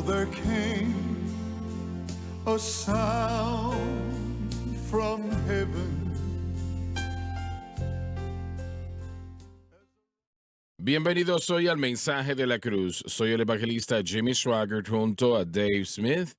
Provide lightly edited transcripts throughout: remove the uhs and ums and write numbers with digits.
there came a sound from heaven. Bienvenidos hoy al Mensaje de la Cruz. Soy el evangelista Jimmy Swaggart junto a Dave Smith,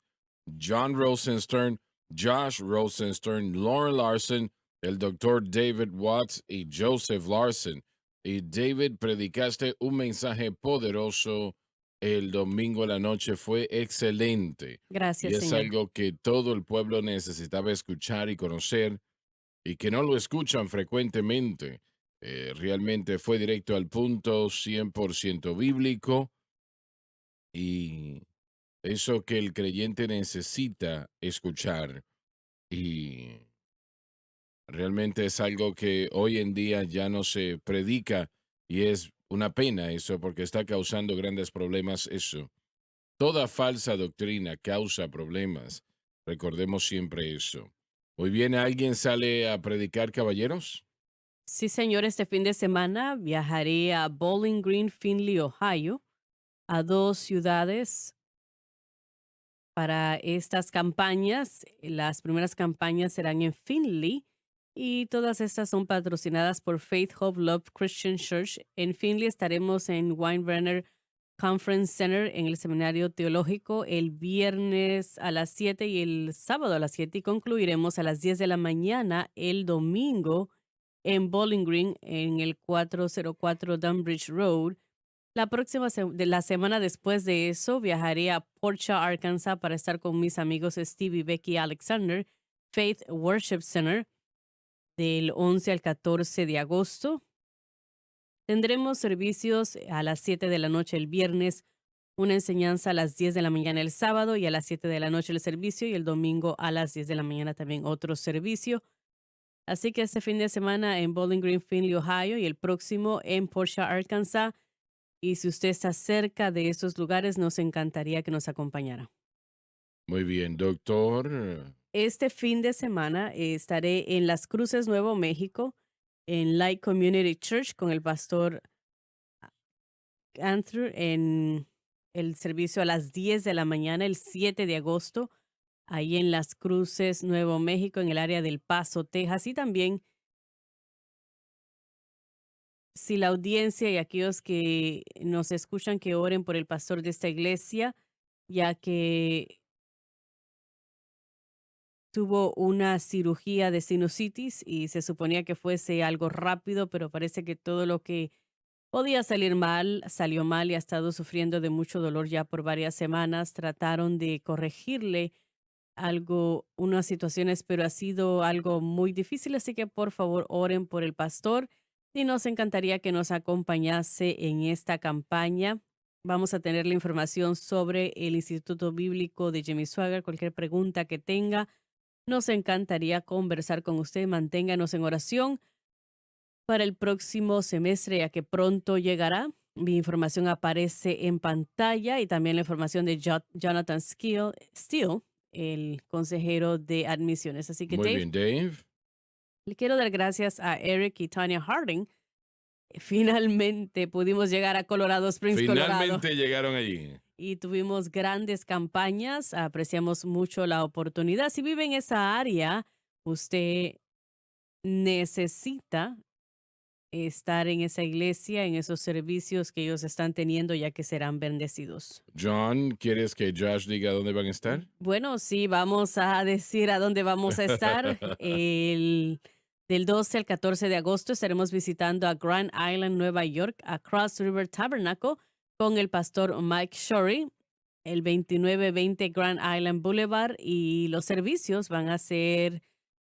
John Rosenstern, Josh Rosenstern, Lauren Larson, el doctor David Watts y Joseph Larson. Y David, predicaste un mensaje poderoso el domingo a la noche. Fue excelente. Gracias, Y es Señor. algo que todo el pueblo necesitaba escuchar y conocer y que no lo escuchan frecuentemente. Realmente fue directo al punto, 100% bíblico, y eso que el creyente necesita escuchar. Y realmente es algo que hoy en día ya no se predica y es una pena eso porque está causando grandes problemas eso. Toda falsa doctrina causa problemas. Recordemos siempre eso. Muy bien, ¿alguien sale a predicar, caballeros? Sí, señor, este fin de semana viajaré a Bowling Green, Findlay, Ohio, a 2 ciudades para estas campañas. Las primeras campañas serán en Findlay y todas estas son patrocinadas por Faith, Hope, Love Christian Church. En Findlay estaremos en Weinbrenner Conference Center en el Seminario Teológico el viernes a las 7 y el sábado a las 7 y concluiremos a las 10 de la mañana el domingo en Bowling Green en el 404 Dunbridge Road. La semana después de eso viajaré a Port Shaw, Arkansas para estar con mis amigos Steve y Becky Alexander, Faith Worship Center, del 11 al 14 de agosto. Tendremos servicios a las 7 de la noche el viernes, una enseñanza a las 10 de la mañana el sábado y a las 7 de la noche el servicio y el domingo a las 10 de la mañana también otro servicio. Así que este fin de semana en Bowling Green, Findlay, Ohio y el próximo en Port Shaw, Arkansas. Y si usted está cerca de esos lugares, nos encantaría que nos acompañara. Muy bien, doctor. Este fin de semana estaré en Las Cruces, Nuevo México, en Light Community Church con el pastor Andrew en el servicio a las 10 de la mañana, el 7 de agosto, ahí en Las Cruces, Nuevo México, en el área del Paso, Texas. Y también, si la audiencia y aquellos que nos escuchan que oren por el pastor de esta iglesia, ya que tuvo una cirugía de sinusitis y se suponía que fuese algo rápido, pero parece que todo lo que podía salir mal, salió mal y ha estado sufriendo de mucho dolor ya por varias semanas. Trataron de corregirle unas situaciones, pero ha sido algo muy difícil, así que por favor oren por el pastor y nos encantaría que nos acompañase en esta campaña. Vamos a tener la información sobre el Instituto Bíblico de Jimmy Swaggart. Cualquier pregunta que tenga, nos encantaría conversar con usted. Manténganos en oración para el próximo semestre, ya que pronto llegará. Mi información aparece en pantalla y también la información de Jonathan Steele, el consejero de admisiones. Así que, Muy Dave, bien, Dave. le quiero dar gracias a Eric y Tanya Harding. Finalmente pudimos llegar a Colorado Springs, Colorado. Finalmente llegaron allí. Y tuvimos grandes campañas. Apreciamos mucho la oportunidad. Si vive en esa área, usted necesita estar en esa iglesia, en esos servicios que ellos están teniendo, ya que serán bendecidos. John, ¿quieres que Josh diga dónde van a estar? Bueno, sí, vamos a decir a dónde vamos a estar. Del 12 al 14 de agosto estaremos visitando a Grand Island, Nueva York, a Cross River Tabernacle con el pastor Mike Shorey, el 2920 Grand Island Boulevard, y los servicios van a ser,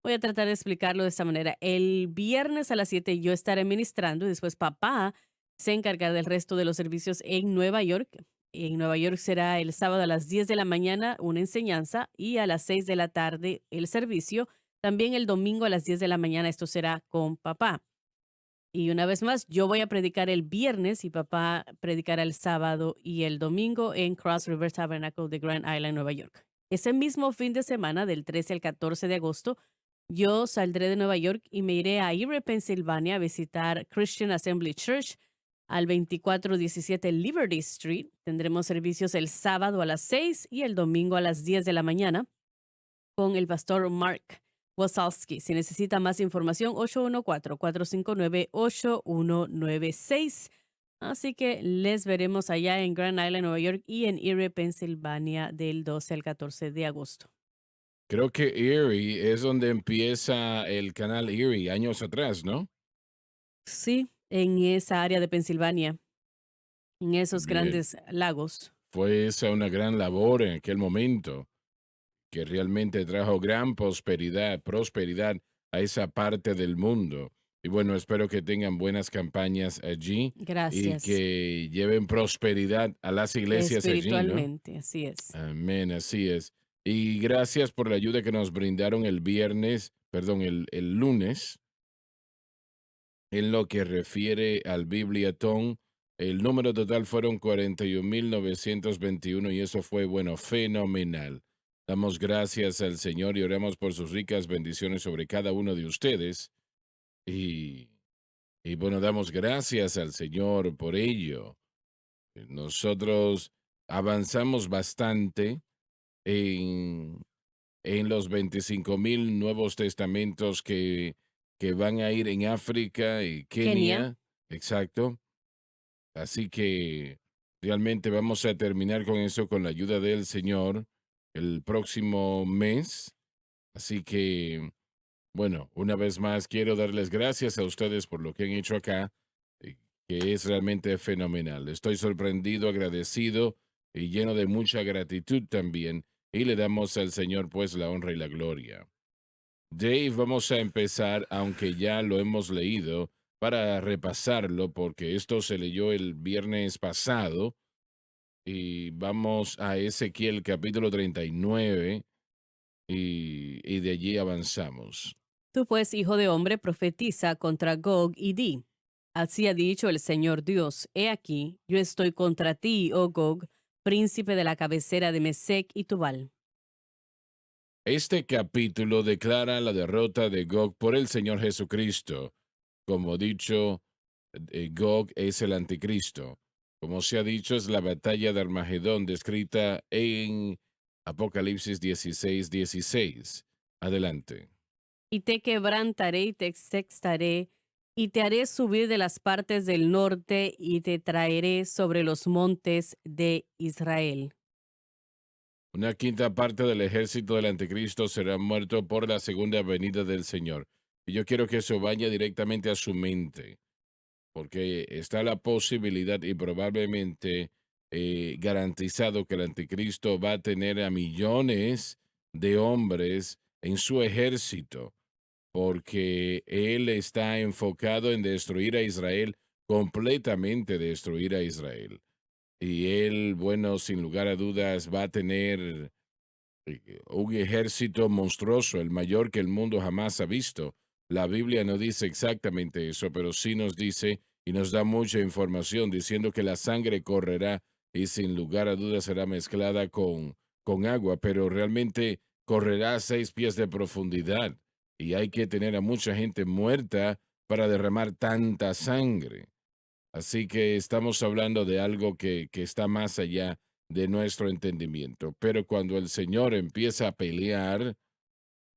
voy a tratar de explicarlo de esta manera. El viernes a las 7 yo estaré ministrando y después papá se encargará del resto de los servicios en Nueva York. En Nueva York será el sábado a las 10 de la mañana una enseñanza y a las 6 de la tarde el servicio. También el domingo a las 10 de la mañana esto será con papá. Y una vez más, yo voy a predicar el viernes y papá predicará el sábado y el domingo en Cross River Tabernacle de Grand Island, Nueva York. Ese mismo fin de semana, del 13 al 14 de agosto, yo saldré de Nueva York y me iré a Erie, Pensilvania, a visitar Christian Assembly Church al 2417 Liberty Street. Tendremos servicios el sábado a las 6 y el domingo a las 10 de la mañana con el pastor Mark Wasalski. Si necesita más información, 814-459-8196. Así que les veremos allá en Grand Island, Nueva York y en Erie, Pensilvania, del 12 al 14 de agosto. Creo que Erie es donde empieza el canal Erie años atrás, ¿no? Sí, en esa área de Pensilvania, en esos Bien. grandes lagos. Fue esa una gran labor en aquel momento que realmente trajo gran prosperidad a esa parte del mundo. Y bueno, espero que tengan buenas campañas allí y Gracias. que lleven prosperidad a las iglesias allí, ¿no? Espiritualmente, así es. Amén, así es. Y gracias por la ayuda que nos brindaron el lunes, en lo que refiere al Bibliatón. El número total fueron 41,921 y eso fue, bueno, fenomenal. Damos gracias al Señor y oramos por sus ricas bendiciones sobre cada uno de ustedes. Y, y bueno, damos gracias al Señor por ello. Nosotros avanzamos bastante en, en los 25,000 nuevos testamentos que van a ir en África y Kenia. Kenia. Exacto. Así que realmente vamos a terminar con eso con la ayuda del Señor el próximo mes. Así que, bueno, una vez más quiero darles gracias a ustedes por lo que han hecho acá, que es realmente fenomenal. Estoy sorprendido, agradecido y lleno de mucha gratitud también. Y le damos al Señor pues la honra y la gloria. Dave, vamos a empezar, aunque ya lo hemos leído, para repasarlo, porque esto se leyó el viernes pasado. Y vamos a Ezequiel capítulo 39 y de allí avanzamos. Tú pues, hijo de hombre, profetiza contra Gog y di: así ha dicho el Señor Dios, he aquí, yo estoy contra ti, oh Gog, príncipe de la cabecera de Mesec y Tubal. Este capítulo declara la derrota de Gog por el Señor Jesucristo. Como dicho, Gog es el anticristo. Como se ha dicho, es la batalla de Armagedón descrita en Apocalipsis 16:16. Adelante. Y te quebrantaré y te exextaré, y te haré subir de las partes del norte, y te traeré sobre los montes de Israel. Una quinta parte del ejército del anticristo será muerto por la segunda venida del Señor. Y yo quiero que eso vaya directamente a su mente, porque está la posibilidad y probablemente garantizado que el anticristo va a tener a millones de hombres en su ejército, porque él está enfocado en destruir a Israel, completamente destruir a Israel. Y él, bueno, sin lugar a dudas, va a tener un ejército monstruoso, el mayor que el mundo jamás ha visto. La Biblia no dice exactamente eso, pero sí nos dice y nos da mucha información diciendo que la sangre correrá y sin lugar a dudas será mezclada con agua, pero realmente correrá a 6 pies de profundidad y hay que tener a mucha gente muerta para derramar tanta sangre. Así que estamos hablando de algo que está más allá de nuestro entendimiento. Pero cuando el Señor empieza a pelear,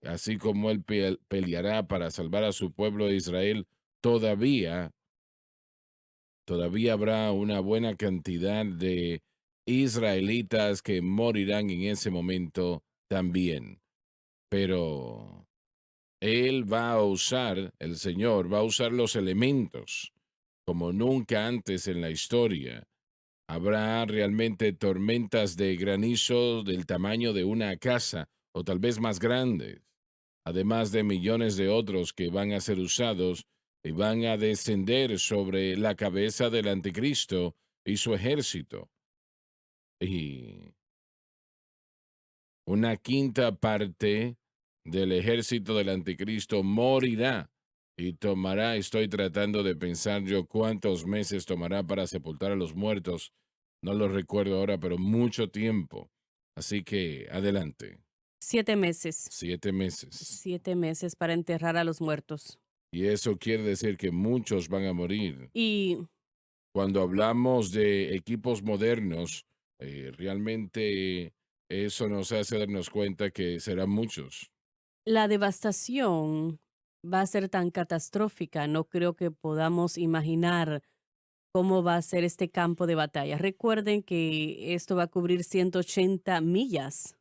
así como Él peleará para salvar a su pueblo de Israel, todavía, todavía habrá una buena cantidad de israelitas que morirán en ese momento también. Pero Él va a usar, el Señor va a usar los elementos como nunca antes en la historia. Habrá realmente tormentas de granizo del tamaño de una casa o tal vez más grandes, además de millones de otros que van a ser usados y van a descender sobre la cabeza del anticristo y su ejército. Y una quinta parte del ejército del anticristo morirá y tomará, estoy tratando de pensar yo cuántos meses tomará para sepultar a los muertos. No lo recuerdo ahora, pero mucho tiempo. Así que adelante. 7 meses. 7 meses. 7 meses para enterrar a los muertos. Y eso quiere decir que muchos van a morir. Y Cuando hablamos de equipos modernos, realmente eso nos hace darnos cuenta que serán muchos. La devastación va a ser tan catastrófica, no creo que podamos imaginar cómo va a ser este campo de batalla. Recuerden que esto va a cubrir 180 millas.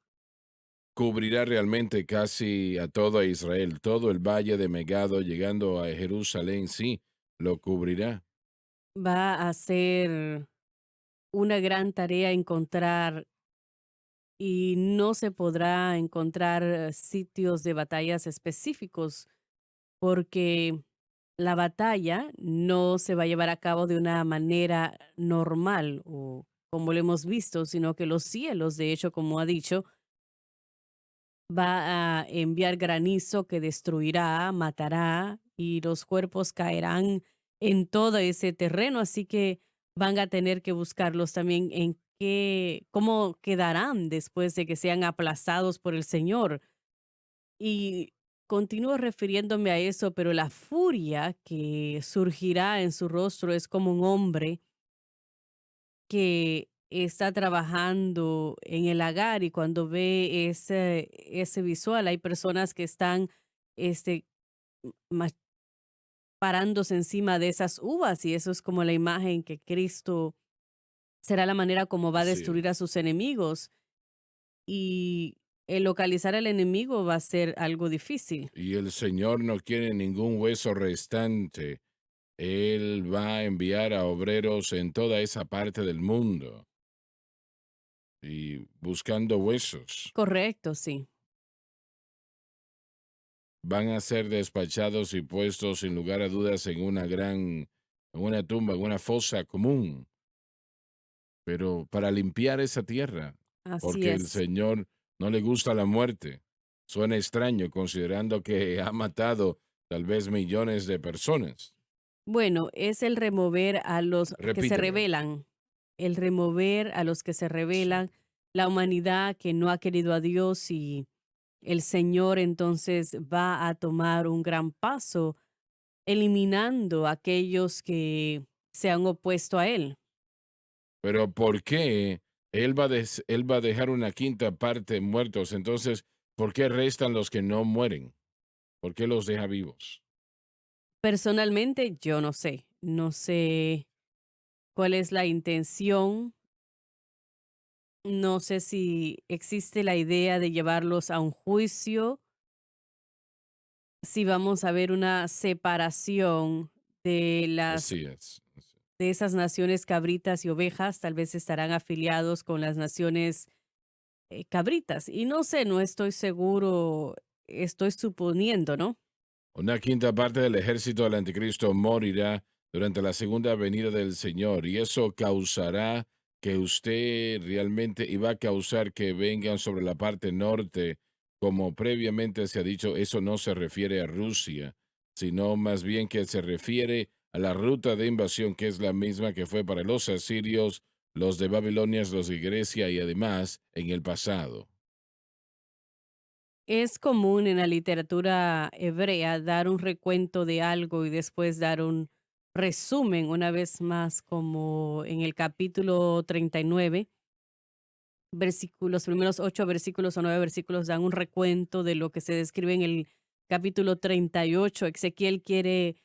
Cubrirá realmente casi a toda Israel, todo el valle de Megado, llegando a Jerusalén, sí, lo cubrirá. Va a ser una gran tarea encontrar y no se podrá encontrar sitios de batallas específicos porque la batalla no se va a llevar a cabo de una manera normal o como lo hemos visto, sino que los cielos, de hecho, como ha dicho, va a enviar granizo que destruirá, matará y los cuerpos caerán en todo ese terreno, así que van a tener que buscarlos también en qué, cómo quedarán después de que sean aplastados por el Señor. Y continúo refiriéndome a eso, pero la furia que surgirá en su rostro es como un hombre que está trabajando en el lagar y cuando ve ese visual, hay personas que están este, ma- parándose encima de esas uvas y eso es como la imagen que Cristo será la manera como va a Así destruir a es. sus enemigos y el localizar al enemigo va a ser algo difícil. Y el Señor no quiere ningún hueso restante. Él va a enviar a obreros en toda esa parte del mundo y buscando huesos. Correcto, sí. Van a ser despachados y puestos sin lugar a dudas en una tumba, en una fosa común, pero para limpiar esa tierra, Así porque el es. Señor no le gusta la muerte. Suena extraño considerando que ha matado tal vez millones de personas. Bueno, es el remover a los que se Repítelo. rebelan, el remover a los que se Sí. rebelan, la humanidad que no ha querido a Dios y el Señor entonces va a tomar un gran paso eliminando a aquellos que se han opuesto a Él. Pero ¿por qué él va a dejar una quinta parte muertos? Entonces, ¿por qué restan los que no mueren? ¿Por qué los deja vivos? Personalmente, yo no sé, no sé cuál es la intención, no sé si existe la idea de llevarlos a un juicio, si vamos a ver una separación de las Así es. de esas naciones cabritas y ovejas, tal vez estarán afiliados con las naciones cabritas. Y no sé, no estoy seguro, estoy suponiendo, ¿no? Una quinta parte del ejército del anticristo morirá durante la segunda venida del Señor y eso causará que usted realmente y va a causar que vengan sobre la parte norte, como previamente se ha dicho, eso no se refiere a Rusia, sino más bien que se refiere a la ruta de invasión que es la misma que fue para los asirios, los de Babilonia, los de Grecia y además en el pasado. Es común en la literatura hebrea dar un recuento de algo y después dar un resumen una vez más, como en el capítulo 39, los primeros 8 versículos o 9 versículos dan un recuento de lo que se describe en el capítulo 38. Ezequiel quiere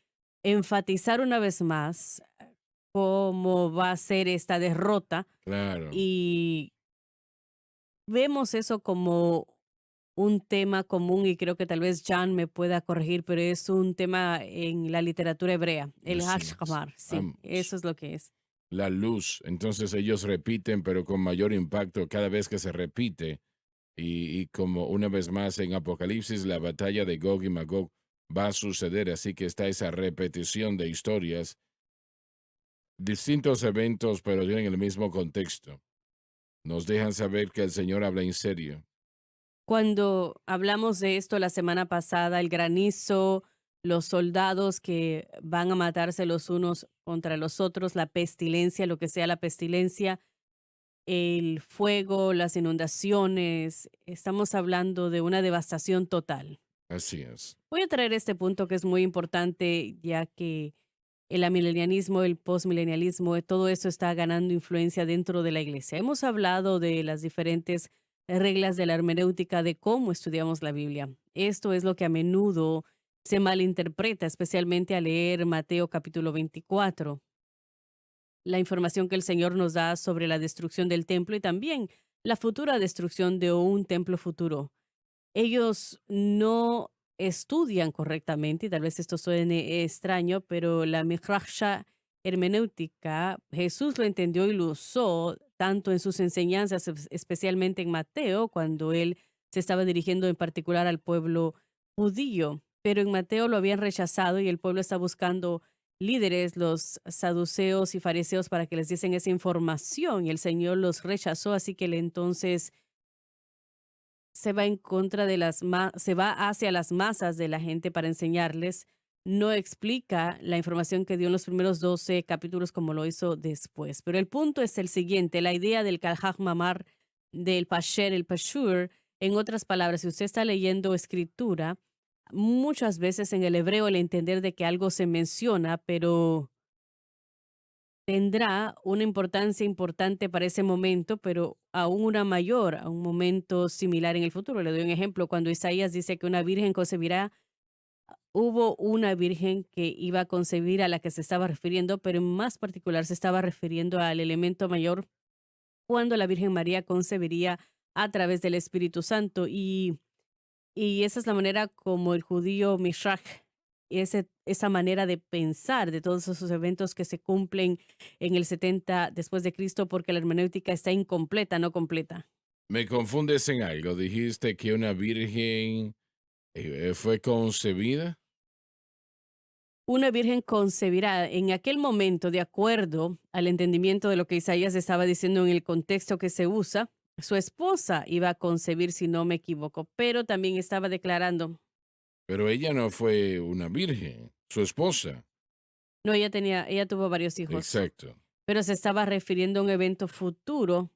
enfatizar una vez más cómo va a ser esta derrota Claro, y vemos eso como un tema común y creo que tal vez Jan me pueda corregir, pero es un tema en la literatura hebrea, el así es. Hashkamar, sí, Vamos. eso es lo que es. La luz. Entonces ellos repiten, pero con mayor impacto cada vez que se repite. Y como una vez más en Apocalipsis, la batalla de Gog y Magog va a suceder. Así que está esa repetición de historias, distintos eventos, pero tienen el mismo contexto. Nos dejan saber que el Señor habla en serio. Cuando hablamos de esto la semana pasada, el granizo, los soldados que van a matarse los unos contra los otros, la pestilencia, lo que sea la pestilencia, el fuego, las inundaciones, estamos hablando de una devastación total. Así es. Voy a traer este punto que es muy importante, ya que el amilenialismo, el postmilenialismo, todo eso está ganando influencia dentro de la iglesia. Hemos hablado de las diferentes reglas de la hermenéutica de cómo estudiamos la Biblia. Esto es lo que a menudo se malinterpreta, especialmente al leer Mateo capítulo 24, la información que el Señor nos da sobre la destrucción del templo y también la futura destrucción de un templo futuro. Ellos no estudian correctamente, y tal vez esto suene extraño, pero la midrasha hermenéutica, Jesús lo entendió y lo usó tanto en sus enseñanzas, especialmente en Mateo, cuando él se estaba dirigiendo en particular al pueblo judío. Pero en Mateo lo habían rechazado y el pueblo está buscando líderes, los saduceos y fariseos, para que les diesen esa información, y el Señor los rechazó, así que él entonces se va en contra de se va hacia las masas de la gente para enseñarles. No explica la información que dio en los primeros 12 capítulos como lo hizo después. Pero el punto es el siguiente, la idea del Kalhach Mamar, del Pasher, el Pashur. En otras palabras, si usted está leyendo escritura, muchas veces en el hebreo el entender de que algo se menciona, pero tendrá una importancia importante para ese momento, pero aún una mayor, a un momento similar en el futuro. Le doy un ejemplo. Cuando Isaías dice que una virgen concebirá, hubo una virgen que iba a concebir a la que se estaba refiriendo, pero en más particular se estaba refiriendo al elemento mayor cuando la Virgen María concebiría a través del Espíritu Santo. Y esa es la manera como el judío Mishrach, esa manera de pensar de todos esos eventos que se cumplen en el 70 después de Cristo, porque la hermenéutica está incompleta, no completa. Me confundes en algo. Dijiste que una virgen fue concebida. Una virgen concebirá en aquel momento, de acuerdo al entendimiento de lo que Isaías estaba diciendo en el contexto que se usa, su esposa iba a concebir, si no me equivoco, pero también estaba declarando, Pero ella no fue una virgen, su esposa. no, ella tuvo varios hijos, Exacto. pero se estaba refiriendo a un evento futuro.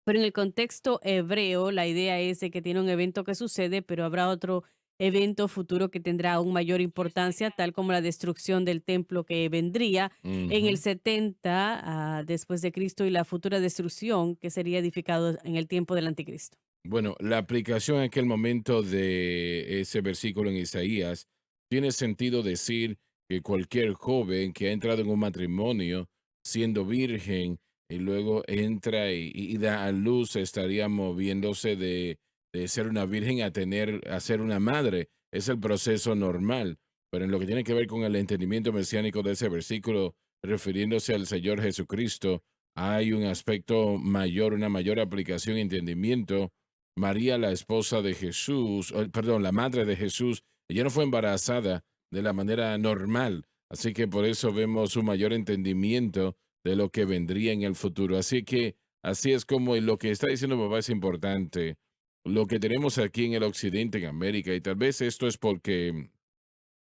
Pero en el contexto hebreo, la idea es de que tiene un evento que sucede, pero habrá otro evento futuro que tendrá aún mayor importancia, tal como la destrucción del templo que vendría en el Ujú. 70 después de Cristo, y la futura destrucción que sería edificado en el tiempo del anticristo. Bueno, la aplicación en aquel momento de ese versículo en Isaías tiene sentido decir que cualquier joven que ha entrado en un matrimonio siendo virgen y luego entra y da a luz estaría moviéndose de ser una virgen a ser una madre. Es el proceso normal. Pero en lo que tiene que ver con el entendimiento mesiánico de ese versículo, refiriéndose al Señor Jesucristo, hay un aspecto mayor, una mayor aplicación y entendimiento. María, la esposa de Jesús, perdón, la madre de Jesús, ella no fue embarazada de la manera normal, así que por eso vemos un mayor entendimiento de lo que vendría en el futuro. Así que así es como lo que está diciendo papá es importante. Lo que tenemos aquí en el occidente, en América, y tal vez esto es porque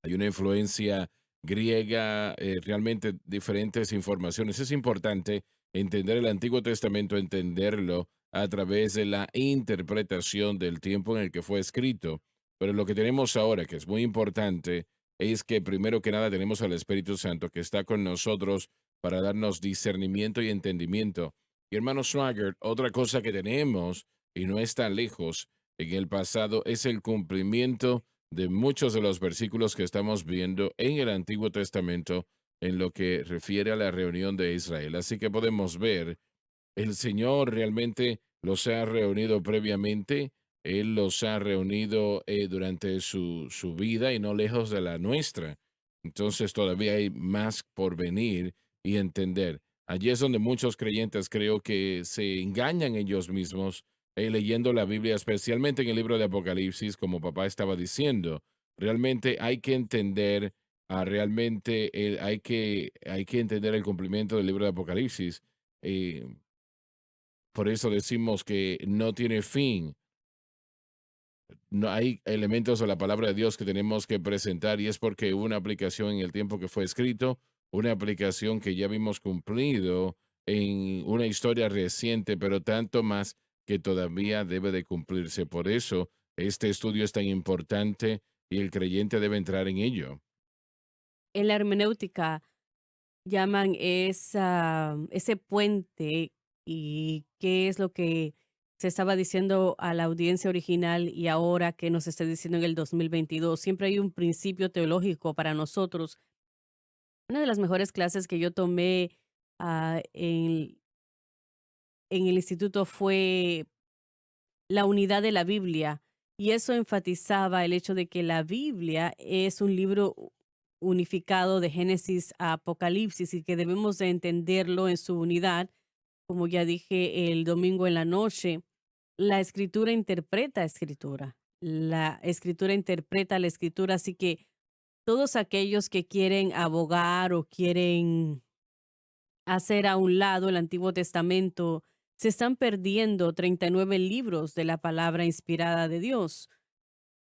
hay una influencia griega, realmente diferentes informaciones. Es importante entender el Antiguo Testamento, entenderlo a través de la interpretación del tiempo en el que fue escrito. Pero lo que tenemos ahora, que es muy importante, es que primero que nada tenemos al Espíritu Santo que está con nosotros para darnos discernimiento y entendimiento. Y hermano Swagger, otra cosa que tenemos, y no está lejos en el pasado, es el cumplimiento de muchos de los versículos que estamos viendo en el Antiguo Testamento en lo que refiere a la reunión de Israel. Así que podemos ver, el Señor realmente los ha reunido previamente, Él los ha reunido durante su vida y no lejos de la nuestra. Entonces todavía hay más por venir y entender. Allí es donde muchos creyentes creo que se engañan ellos mismos leyendo la Biblia, especialmente en el libro de Apocalipsis, como papá estaba diciendo. Realmente hay que entender, realmente hay que entender el cumplimiento del libro de Apocalipsis. eh, por eso decimos que no tiene fin. No hay elementos de la palabra de Dios que tenemos que presentar y es porque hubo una aplicación en el tiempo que fue escrito, una aplicación que ya vimos cumplido en una historia reciente, pero tanto más que todavía debe de cumplirse. Por eso este estudio es tan importante y el creyente debe entrar en ello. En la hermenéutica, llaman ese puente y qué es lo que se estaba diciendo a la audiencia original y ahora que nos está diciendo en el 2022. Siempre hay un principio teológico para nosotros. Una de las mejores clases que yo tomé ah, en, en el instituto fue la unidad de la Biblia, y eso enfatizaba el hecho de que la Biblia es un libro unificado de Génesis a Apocalipsis y que debemos de entenderlo en su unidad. Como ya dije el domingo en la noche, la escritura interpreta escritura. La escritura interpreta la escritura, así que todos aquellos que quieren abogar o quieren hacer a un lado el Antiguo Testamento, se están perdiendo 39 libros de la palabra inspirada de Dios.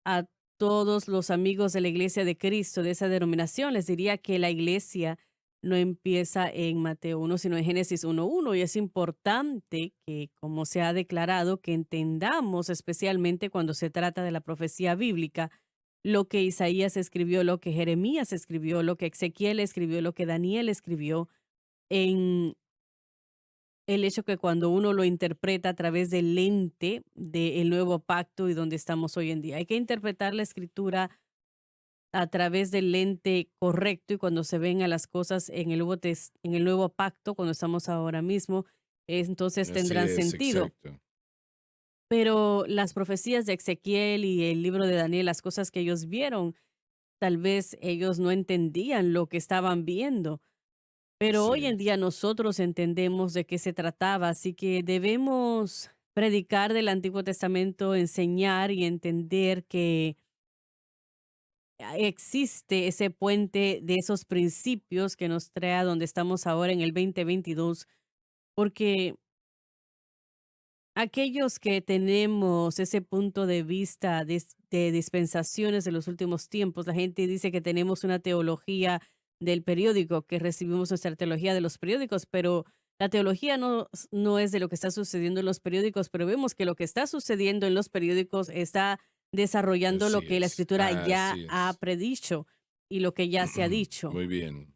A todos los amigos de la Iglesia de Cristo, de esa denominación, les diría que la iglesia no empieza en Mateo 1, sino en Génesis 1:1. Y es importante que, como se ha declarado, que entendamos, especialmente cuando se trata de la profecía bíblica, lo que Isaías escribió, lo que Jeremías escribió, lo que Ezequiel escribió, lo que Daniel escribió, en el hecho que cuando uno lo interpreta a través del lente del nuevo pacto y donde estamos hoy en día. Hay que interpretar la escritura a través del lente correcto, y cuando se ven a las cosas en en el nuevo pacto, cuando estamos ahora mismo, entonces Así tendrán es, sentido. exacto. Pero las profecías de Ezequiel y el libro de Daniel, las cosas que ellos vieron, tal vez ellos no entendían lo que estaban viendo. Pero Así hoy en es. día nosotros entendemos de qué se trataba, así que debemos predicar del Antiguo Testamento, enseñar y entender que existe ese puente de esos principios que nos trae a donde estamos ahora en el 2022, porque aquellos que tenemos ese punto de vista de dispensaciones de los últimos tiempos, la gente dice que tenemos una teología del periódico, que recibimos nuestra teología de los periódicos, pero la teología no es de lo que está sucediendo en los periódicos, pero vemos que lo que está sucediendo en los periódicos está desarrollando lo Así que la es. escritura ya Así ha es. predicho y lo que ya se ha dicho. Muy bien.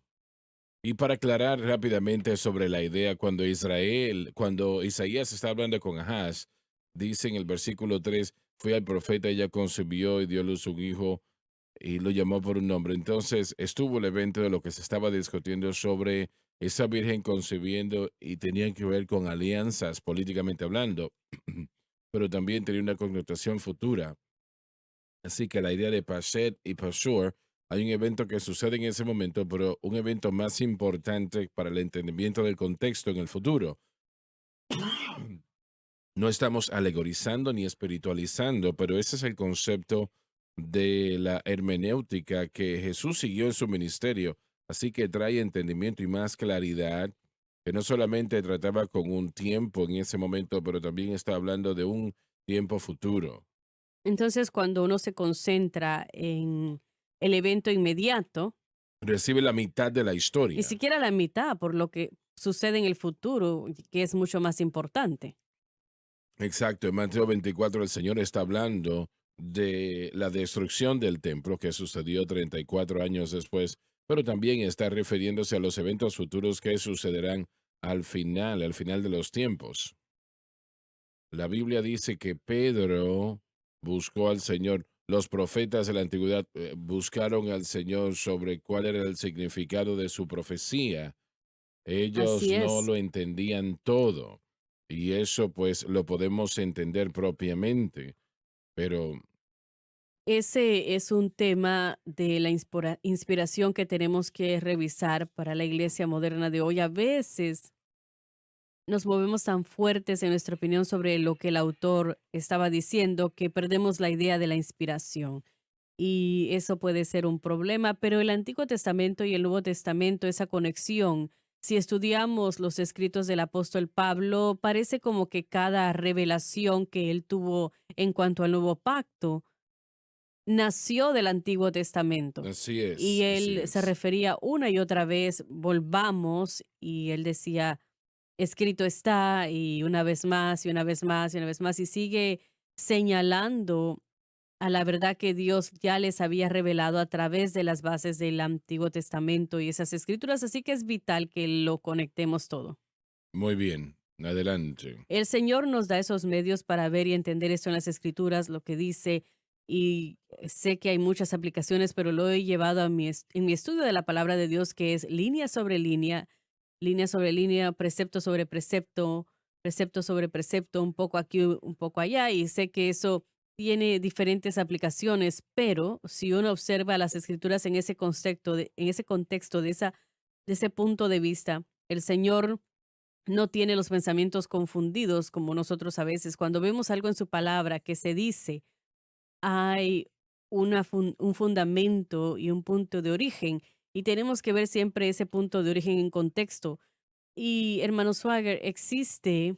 Y para aclarar rápidamente sobre la idea, cuando Isaías está hablando con Ahaz, dice en el versículo 3, fue al profeta, ella concibió y dio a luz un hijo y lo llamó por un nombre. Entonces estuvo el evento de lo que se estaba discutiendo sobre esa virgen concibiendo y tenía que ver con alianzas políticamente hablando, pero también tenía una connotación futura. Así que la idea de Pashet y Pashur, hay un evento que sucede en ese momento, pero un evento más importante para el entendimiento del contexto en el futuro. No estamos alegorizando ni espiritualizando, pero ese es el concepto de la hermenéutica que Jesús siguió en su ministerio. Así que trae entendimiento y más claridad, que no solamente trataba con un tiempo en ese momento, pero también está hablando de un tiempo futuro. Entonces, cuando uno se concentra en el evento inmediato, Recibe la mitad de la ni historia. siquiera la mitad por lo que sucede en el futuro, que es mucho más importante. Exacto, en Mateo 24 el Señor está hablando de la destrucción del templo que sucedió 34 años después, pero también está refiriéndose a los eventos futuros que sucederán al final de los tiempos. La Biblia dice que Pedro buscó al Señor. Los profetas de la antigüedad buscaron al Señor sobre cuál era el significado de su profecía. Ellos Así no es. lo entendían todo y eso pues lo podemos entender propiamente, pero Ese es un tema de la inspiración que tenemos que revisar para la iglesia moderna de hoy. A veces nos movemos tan fuertes en nuestra opinión sobre lo que el autor estaba diciendo que perdemos la idea de la inspiración. Y eso puede ser un problema, pero el Antiguo Testamento y el Nuevo Testamento, esa conexión, si estudiamos los escritos del apóstol Pablo, parece como que cada revelación que él tuvo en cuanto al nuevo pacto nació del Antiguo Testamento. Y así él se es. refería una y otra vez, volvamos, y él decía, escrito está, y una vez más, y una vez más, y una vez más, y sigue señalando a la verdad que Dios ya les había revelado a través de las bases del Antiguo Testamento y esas escrituras, así que es vital que lo conectemos todo. Muy bien, adelante. El Señor nos da esos medios para ver y entender esto en las escrituras, lo que dice, y sé que hay muchas aplicaciones, pero lo he llevado a en mi estudio de la palabra de Dios, que es línea sobre línea, precepto sobre precepto sobre precepto, un poco aquí, un poco allá, y sé que eso tiene diferentes aplicaciones, pero si uno observa las escrituras en ese contexto de ese punto de vista, el Señor no tiene los pensamientos confundidos como nosotros a veces. Cuando vemos algo en su palabra que se dice, hay un fundamento y un punto de origen, y tenemos que ver siempre ese punto de origen en contexto. Y hermano Swagger, existe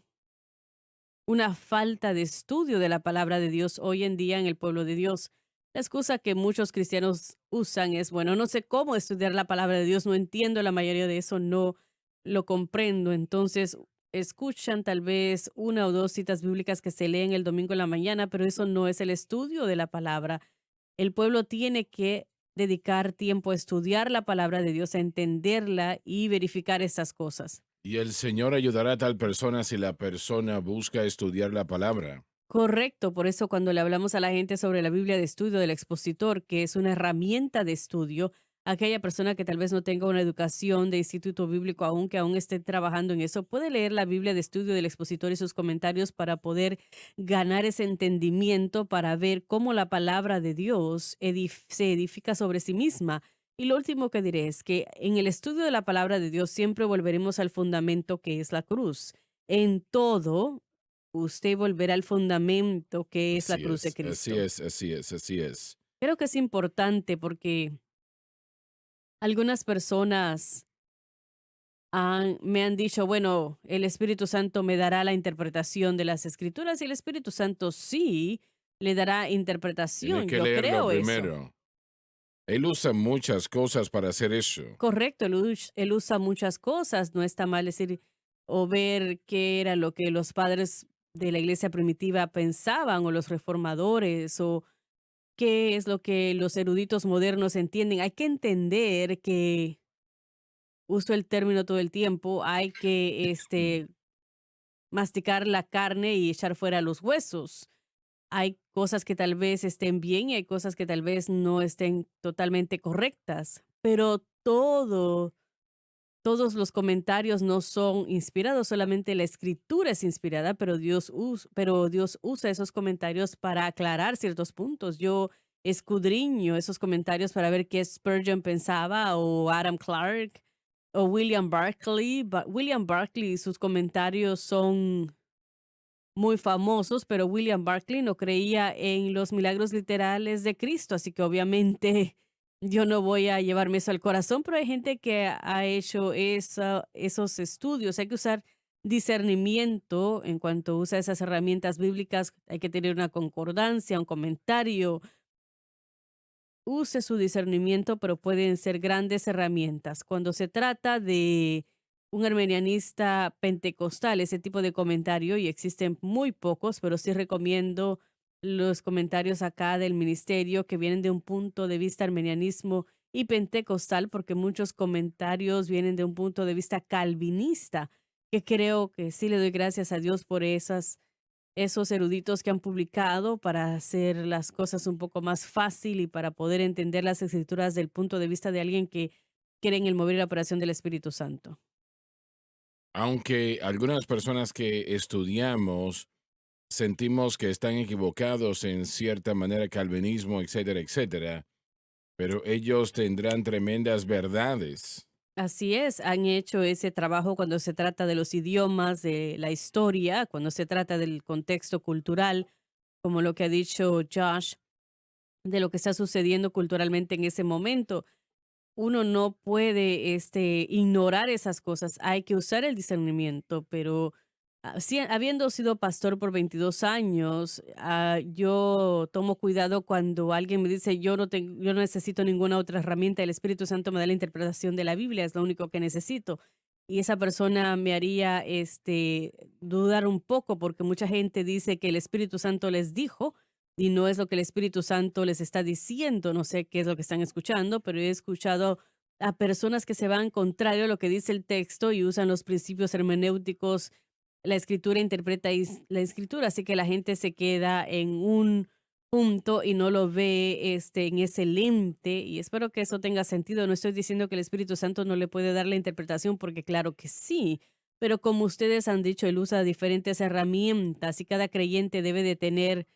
una falta de estudio de la palabra de Dios hoy en día en el pueblo de Dios. La excusa que muchos cristianos usan es, bueno, no sé cómo estudiar la palabra de Dios, no entiendo la mayoría de eso, no lo comprendo. Entonces, escuchan tal vez una o dos citas bíblicas que se leen el domingo en la mañana, pero eso no es el estudio de la palabra. El pueblo tiene que dedicar tiempo a estudiar la palabra de Dios, a entenderla y verificar estas cosas. Y el Señor ayudará a tal persona si la persona busca estudiar la palabra. Correcto, por eso cuando le hablamos a la gente sobre la Biblia de estudio del expositor, que es una herramienta de estudio, aquella persona que tal vez no tenga una educación de instituto bíblico, aunque aún esté trabajando en eso, puede leer la Biblia de estudio del expositor y sus comentarios para poder ganar ese entendimiento, para ver cómo la palabra de Dios se edifica sobre sí misma. Y lo último que diré es que en el estudio de la palabra de Dios siempre volveremos al fundamento que es la cruz. En todo, usted volverá al fundamento que es la Así cruz de es, así Cristo. es, así es, así es. Creo que es importante porque algunas personas me han dicho, bueno, el Espíritu Santo me dará la interpretación de las escrituras y el Espíritu Santo sí le dará Tiene interpretación. que Yo leerlo creo eso. primero. Él usa muchas cosas para hacer eso. Correcto, él usa muchas cosas, no está mal decir o ver qué era lo que los padres de la iglesia primitiva pensaban o los reformadores o qué es lo que los eruditos modernos entienden. Hay que entender que, uso el término todo el tiempo, hay que masticar la carne y echar fuera los huesos. Hay cosas que tal vez estén bien y hay cosas que tal vez no estén totalmente correctas, pero todos los comentarios no son inspirados, solamente la escritura es inspirada, pero Dios usa esos comentarios para aclarar ciertos puntos. Yo escudriño esos comentarios para ver qué Spurgeon pensaba o Adam Clark o William Barclay. William Barclay, sus comentarios son muy famosos, pero William Barclay no creía en los milagros literales de Cristo, así que obviamente yo no voy a llevarme eso al corazón, pero hay gente que ha hecho esos estudios. Hay que usar discernimiento en cuanto usa esas herramientas bíblicas. Hay que tener una concordancia, un comentario. Use su discernimiento, pero pueden ser grandes herramientas. Cuando se trata de un armenianista pentecostal, ese tipo de comentario, y existen muy pocos, pero sí recomiendo los comentarios acá del ministerio que vienen de un punto de vista armenianismo y pentecostal, porque muchos comentarios vienen de un punto de vista calvinista, que creo que sí le doy gracias a Dios por esos eruditos que han publicado para hacer las cosas un poco más fácil y para poder entender las escrituras del punto de vista de alguien que cree en el mover y la operación del Espíritu Santo. Aunque algunas personas que estudiamos sentimos que están equivocados en cierta manera, calvinismo, etcétera, etcétera, pero ellos tendrán tremendas verdades. Así es, han hecho ese trabajo cuando se trata de los idiomas, de la historia, cuando se trata del contexto cultural, como lo que ha dicho Josh, de lo que está sucediendo culturalmente en ese momento. Uno no puede ignorar esas cosas, hay que usar el discernimiento, pero sí, habiendo sido pastor por 22 años, yo tomo cuidado cuando alguien me dice, yo no necesito ninguna otra herramienta, el Espíritu Santo me da la interpretación de la Biblia, es lo único que necesito. Y esa persona me haría dudar un poco porque mucha gente dice que el Espíritu Santo les dijo, y no es lo que el Espíritu Santo les está diciendo, no sé qué es lo que están escuchando, pero he escuchado a personas que se van contrario a lo que dice el texto y usan los principios hermenéuticos, la escritura interpreta la escritura, así que la gente se queda en un punto y no lo ve en ese lente, y espero que eso tenga sentido. No estoy diciendo que el Espíritu Santo no le puede dar la interpretación, porque claro que sí, pero como ustedes han dicho, él usa diferentes herramientas y cada creyente debe de tener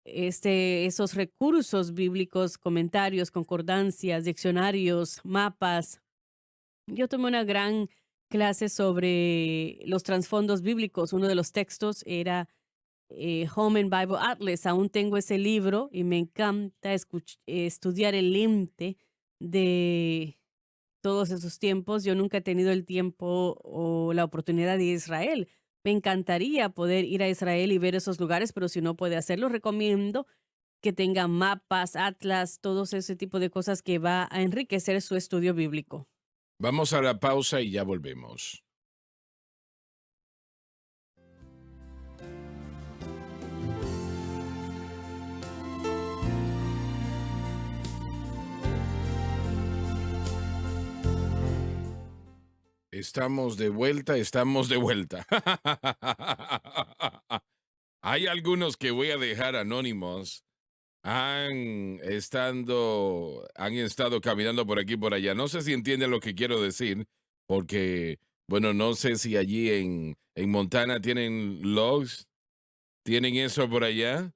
esos recursos bíblicos, comentarios, concordancias, diccionarios, mapas. Yo tomé una gran clase sobre los trasfondos bíblicos. Uno de los textos era Home and Bible Atlas. Aún tengo ese libro y me encanta estudiar el lente de todos esos tiempos. Yo nunca he tenido el tiempo o la oportunidad de ir a Israel. Me encantaría poder ir a Israel y ver esos lugares, pero si no puede hacerlo, recomiendo que tenga mapas, atlas, todos ese tipo de cosas que va a enriquecer su estudio bíblico. Vamos a la pausa y ya volvemos. Estamos de vuelta, estamos de vuelta. Hay algunos que voy a dejar anónimos. Han estado caminando por aquí y por allá. No sé si entienden lo que quiero decir, porque, bueno, no sé si allí en Montana tienen logs, tienen eso por allá.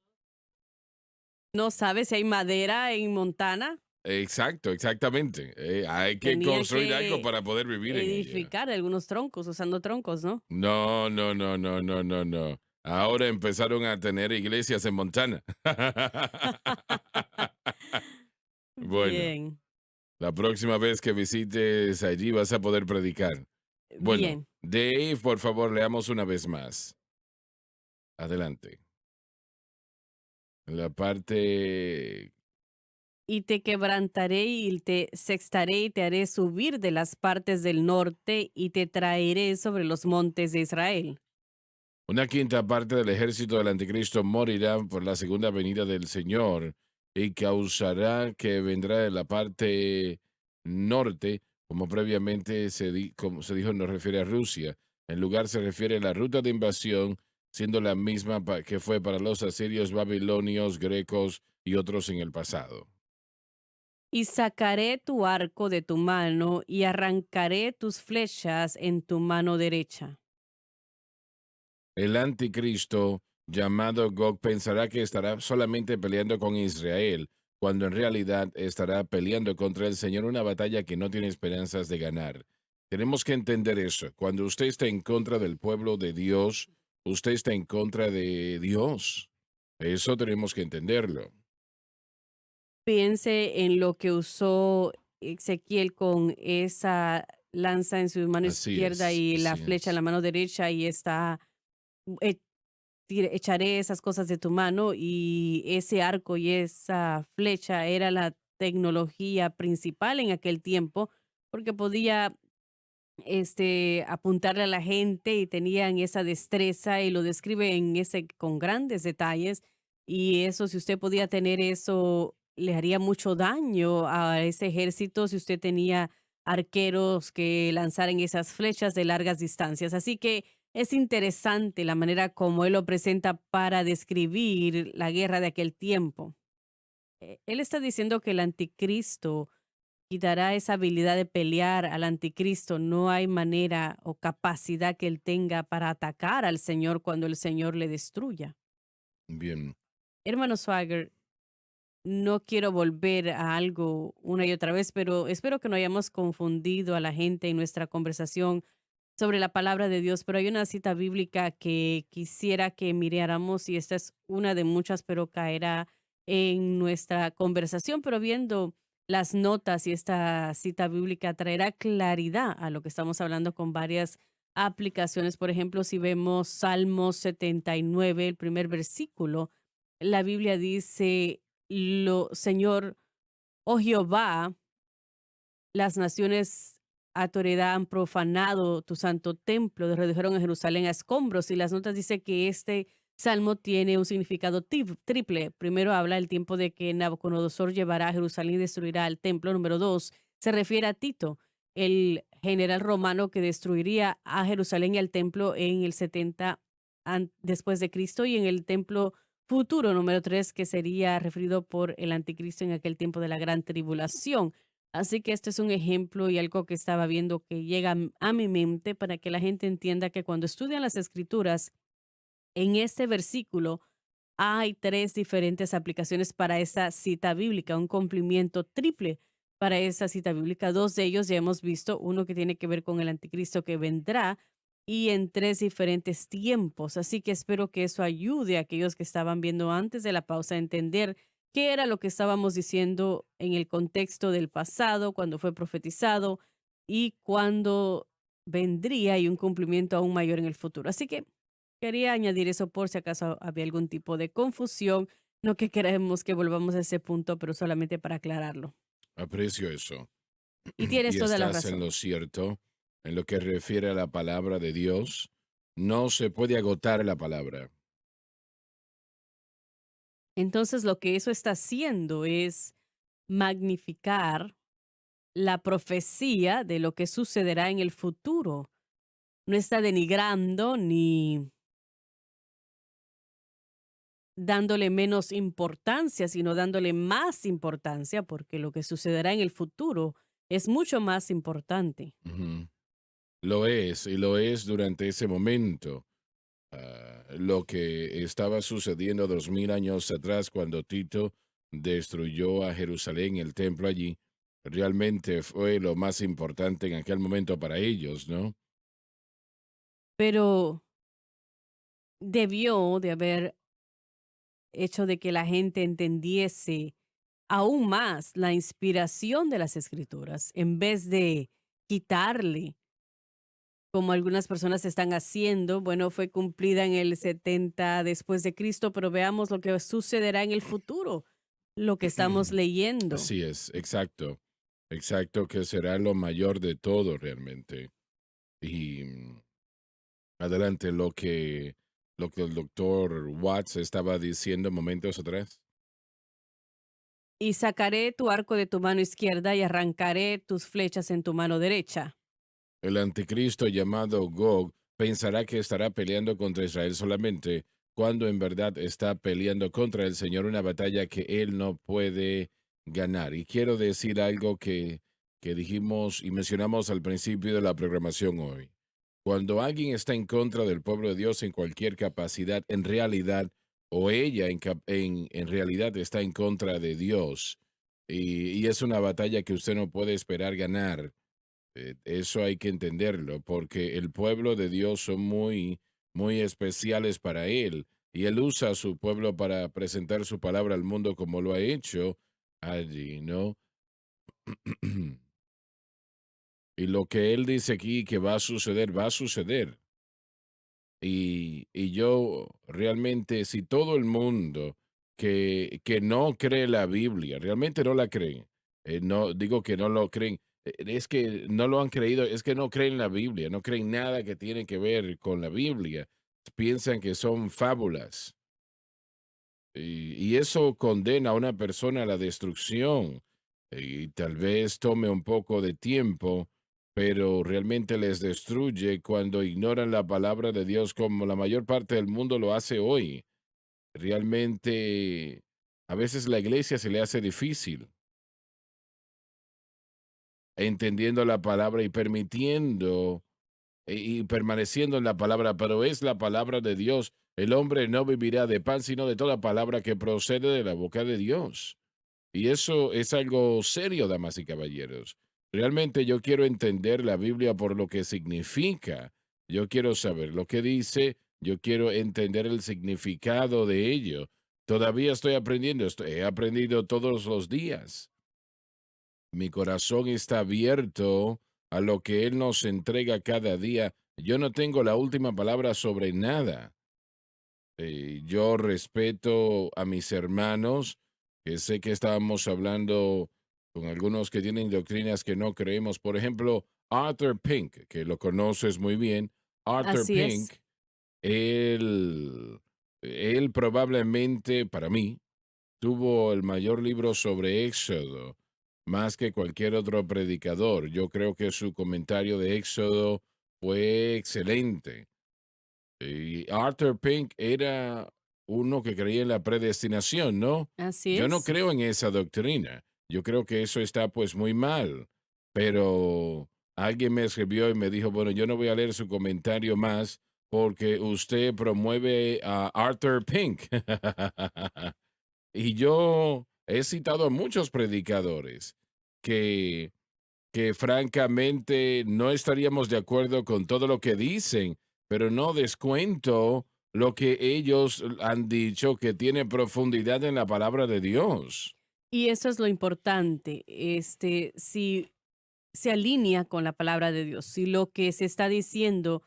¿No sabes si hay madera en Montana? Exacto, exactamente. Hay que Tenían construir algo que para poder vivir en ella. edificar algunos troncos, usando troncos, ¿no? No, no, no, no, no, no, no. Ahora empezaron a tener iglesias en Montana. Bueno, Bien, la próxima vez que visites allí vas a poder predicar. Bueno, bien. Dave, por favor, leamos una vez más. Adelante. La parte... Y te quebrantaré y te sextaré y te haré subir de las partes del norte y te traeré sobre los montes de Israel. Una quinta parte del ejército del anticristo morirá por la segunda venida del Señor y causará que vendrá de la parte norte, como previamente como se dijo, nos refiere a Rusia. En lugar se refiere a la ruta de invasión, siendo la misma que fue para los asirios, babilonios, grecos y otros en el pasado. Y sacaré tu arco de tu mano y arrancaré tus flechas en tu mano derecha. El anticristo, llamado Gog, pensará que estará solamente peleando con Israel, cuando en realidad estará peleando contra el Señor una batalla que no tiene esperanzas de ganar. Tenemos que entender eso. Cuando usted está en contra del pueblo de Dios, usted está en contra de Dios. Eso tenemos que entenderlo. Piense en lo que usó Ezequiel con esa lanza en su mano Así izquierda es, y la así flecha en la es. mano derecha y está, e- echaré esas cosas de tu mano, y ese arco y esa flecha era la tecnología principal en aquel tiempo porque podía apuntarle a la gente y tenían esa destreza y lo describe en ese con grandes detalles, y eso, si usted podía tener eso, le haría mucho daño a ese ejército si usted tenía arqueros que lanzaran esas flechas de largas distancias. Así que es interesante la manera como él lo presenta para describir la guerra de aquel tiempo. Él está diciendo que el anticristo quitará esa habilidad de pelear al anticristo. No hay manera o capacidad que él tenga para atacar al Señor cuando el Señor le destruya. Bien, Hermano Swagger, no quiero volver a algo una y otra vez, pero espero que no hayamos confundido a la gente en nuestra conversación sobre la palabra de Dios. Pero hay una cita bíblica que quisiera que miráramos, y esta es una de muchas, pero caerá en nuestra conversación. Pero viendo las notas, y esta cita bíblica traerá claridad a lo que estamos hablando con varias aplicaciones. Por ejemplo, si vemos Salmos 79, el primer versículo, la Biblia dice: Señor, oh Jehová, las naciones a tu heredad han profanado tu santo templo, redujeron a Jerusalén a escombros. Y las notas dice que este salmo tiene un significado triple. Primero habla del tiempo de que Nabucodonosor llevará a Jerusalén y destruirá el templo. Número dos, se refiere a Tito, el general romano que destruiría a Jerusalén y al templo en el 70 después de Cristo, y en el templo futuro, número tres, que sería referido por el anticristo en aquel tiempo de la gran tribulación. Así que este es un ejemplo y algo que estaba viendo que llega a mi mente para que la gente entienda que cuando estudian las escrituras, en este versículo hay tres diferentes aplicaciones para esa cita bíblica, un cumplimiento triple para esa cita bíblica. Dos de ellos ya hemos visto, uno que tiene que ver con el anticristo que vendrá y en tres diferentes tiempos. Así que espero que eso ayude a aquellos que estaban viendo antes de la pausa a entender qué era lo que estábamos diciendo en el contexto del pasado, cuando fue profetizado y cuando vendría y un cumplimiento aún mayor en el futuro. Así que quería añadir eso por si acaso había algún tipo de confusión. No que queremos que volvamos a ese punto, pero solamente para aclararlo. Aprecio eso. Y tienes Y toda la estás en razón. lo cierto en lo que refiere a la palabra de Dios. No se puede agotar la palabra. Entonces, lo que eso está haciendo es magnificar la profecía de lo que sucederá en el futuro. No está denigrando ni dándole menos importancia, sino dándole más importancia, porque lo que sucederá en el futuro es mucho más importante. Ujú. Lo es, y lo es durante ese momento. Lo que estaba sucediendo 2000 años atrás cuando Tito destruyó a Jerusalén, el templo allí, realmente fue lo más importante en aquel momento para ellos, ¿no? Pero debió de haber hecho de que la gente entendiese aún más la inspiración de las escrituras, en vez de quitarle, como algunas personas están haciendo. Bueno, fue cumplida en el 70 después de Cristo, pero veamos lo que sucederá en el futuro, lo que estamos leyendo. Así es, exacto, exacto, que será lo mayor de todo realmente. Y adelante, lo que el doctor Watts estaba diciendo momentos atrás. Y sacaré tu arco de tu mano izquierda y arrancaré tus flechas en tu mano derecha. El anticristo llamado Gog pensará que estará peleando contra Israel solamente, cuando en verdad está peleando contra el Señor una batalla que él no puede ganar. Y quiero decir algo que dijimos y mencionamos al principio de la programación hoy. Cuando alguien está en contra del pueblo de Dios en cualquier capacidad, en realidad, o ella en realidad está en contra de Dios. Y es una batalla que usted no puede esperar ganar. Eso hay que entenderlo, porque el pueblo de Dios son muy, muy especiales para Él, y Él usa a su pueblo para presentar su palabra al mundo como lo ha hecho allí, ¿no? Y lo que Él dice aquí que va a suceder, va a suceder. Y yo realmente, si todo el mundo que no cree la Biblia, realmente no la cree, no digo que no lo creen, es que no lo han creído, es que no creen la Biblia, no creen nada que tiene que ver con la Biblia, piensan que son fábulas. Y eso condena a una persona a la destrucción. Y tal vez tome un poco de tiempo, pero realmente les destruye cuando ignoran la palabra de Dios como la mayor parte del mundo lo hace hoy. Realmente, a veces la iglesia se le hace difícil entendiendo la palabra y permitiendo y permaneciendo en la palabra, pero es la palabra de Dios. El hombre no vivirá de pan, sino de toda palabra que procede de la boca de Dios. Y eso es algo serio, damas y caballeros. Realmente yo quiero entender la Biblia por lo que significa. Yo quiero saber lo que dice. Yo quiero entender el significado de ello. Todavía estoy aprendiendo. He aprendido todos los días. Mi corazón está abierto a lo que Él nos entrega cada día. Yo no tengo la última palabra sobre nada. Yo respeto a mis hermanos, que sé que estábamos hablando con algunos que tienen doctrinas que no creemos. Por ejemplo, Arthur Pink, que lo conoces muy bien. Arthur Así Pink, es. él Él probablemente, para mí, tuvo el mayor libro sobre Éxodo, más que cualquier otro predicador. Yo creo que su comentario de Éxodo fue excelente. Y Arthur Pink era uno que creía en la predestinación, ¿no? Así Yo no es. creo en esa doctrina. Yo creo que eso está pues muy mal. Pero alguien me escribió y me dijo, bueno, yo no voy a leer su comentario más porque usted promueve a Arthur Pink. Y yo he citado a muchos predicadores que francamente no estaríamos de acuerdo con todo lo que dicen, pero no descuento lo que ellos han dicho que tiene profundidad en la palabra de Dios. Y eso es lo importante. Si se alinea con la palabra de Dios, si lo que se está diciendo,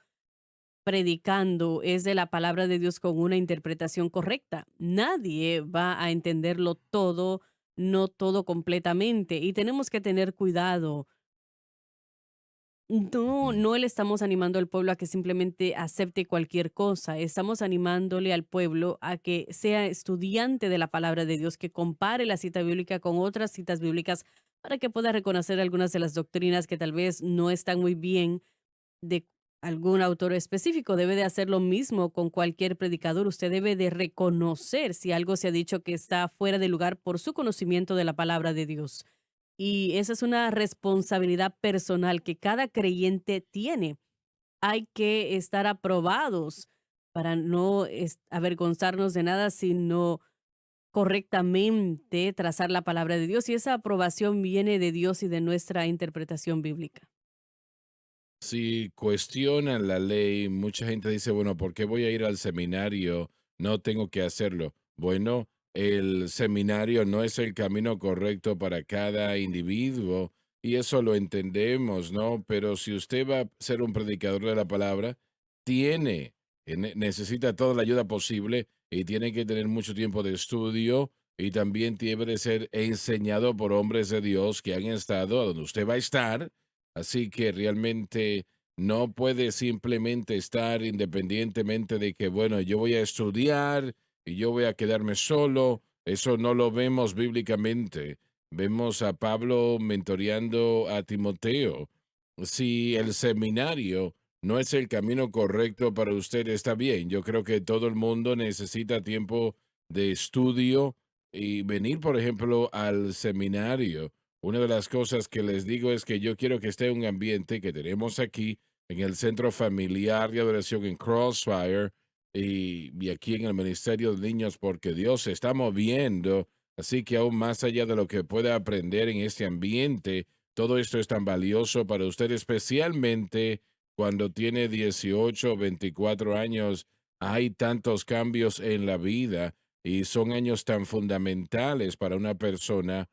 predicando, es de la palabra de Dios con una interpretación correcta, nadie va a entenderlo todo, no todo completamente. Y tenemos que tener cuidado. No, Ujú. no le estamos animando al pueblo a que simplemente acepte cualquier cosa. Estamos animándole al pueblo a que sea estudiante de la palabra de Dios, que compare la cita bíblica con otras citas bíblicas para que pueda reconocer algunas de las doctrinas que tal vez no están muy bien de algún autor específico. Debe de hacer lo mismo con cualquier predicador. Usted debe de reconocer si algo se ha dicho que está fuera de lugar por su conocimiento de la palabra de Dios. Y esa es una responsabilidad personal que cada creyente tiene. Hay que estar aprobados para no avergonzarnos de nada, sino correctamente trazar la palabra de Dios. Y esa aprobación viene de Dios y de nuestra interpretación bíblica. Si cuestionan la ley, mucha gente dice, bueno, ¿por qué voy a ir al seminario? No tengo que hacerlo. Bueno, el seminario no es el camino correcto para cada individuo y eso lo entendemos, ¿no? Pero si usted va a ser un predicador de la palabra, tiene, necesita toda la ayuda posible y tiene que tener mucho tiempo de estudio y también tiene que ser enseñado por hombres de Dios que han estado a donde usted va a estar. Así que realmente no puede simplemente estar independientemente de que, bueno, yo voy a estudiar y yo voy a quedarme solo. Eso no lo vemos bíblicamente. Vemos a Pablo mentoreando a Timoteo. Si el seminario no es el camino correcto para usted, está bien. Yo creo que todo el mundo necesita tiempo de estudio y venir, por ejemplo, al seminario. Una de las cosas que les digo es que yo quiero que esté un ambiente que tenemos aquí en el Centro Familiar de Adoración en Crossfire y aquí en el Ministerio de Niños, porque Dios se está moviendo. Así que aún más allá de lo que pueda aprender en este ambiente, todo esto es tan valioso para usted, especialmente cuando tiene 18 o 24 años. Hay tantos cambios en la vida y son años tan fundamentales para una persona